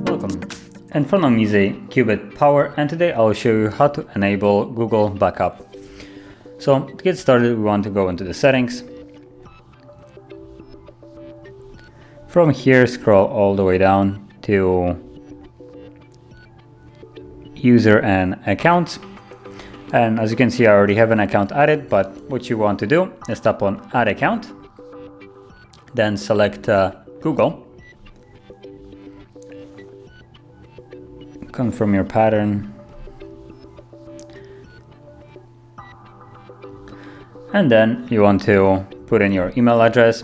Welcome. In front of me is a CUBOT Power, and today I'll show you how to enable Google Backup. So to get started, we want to go into the settings. From here, scroll all the way down to user and accounts. And as you can see, I already have an account added, but what you want to do is tap on add account, then select Google, confirm your pattern, and then you want to put in your email address.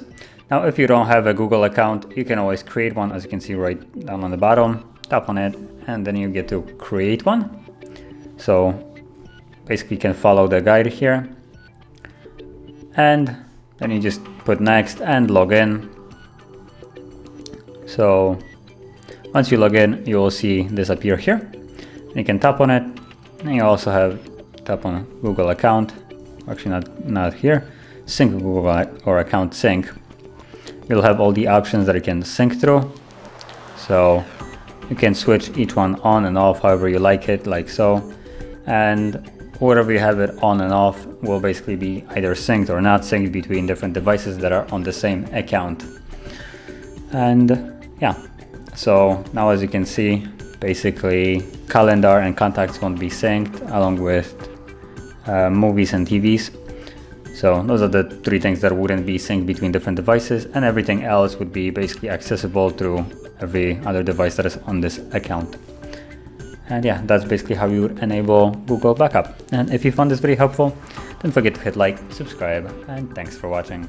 Now, if you don't have a Google account, you can always create one, as you can see right down on the bottom. Tap on it, and then you get to create one. So basically you can follow the guide here, and then you just put next and log in. So once you log in, you will see this appear here. You can tap on it, and you also have tap on Google account. Actually not here, sync Google or account sync. You'll have all the options that you can sync through. So you can switch each one on and off however you like it, like so. And whatever you have it on and off will basically be either synced or not synced between different devices that are on the same account. And yeah, so now as you can see, basically calendar and contacts won't be synced, along with movies and TVs. So those are the three things that wouldn't be synced between different devices, and everything else would be basically accessible through every other device that is on this account. And yeah, that's basically how you would enable Google Backup. And if you found this very helpful, don't forget to hit like, subscribe, and thanks for watching.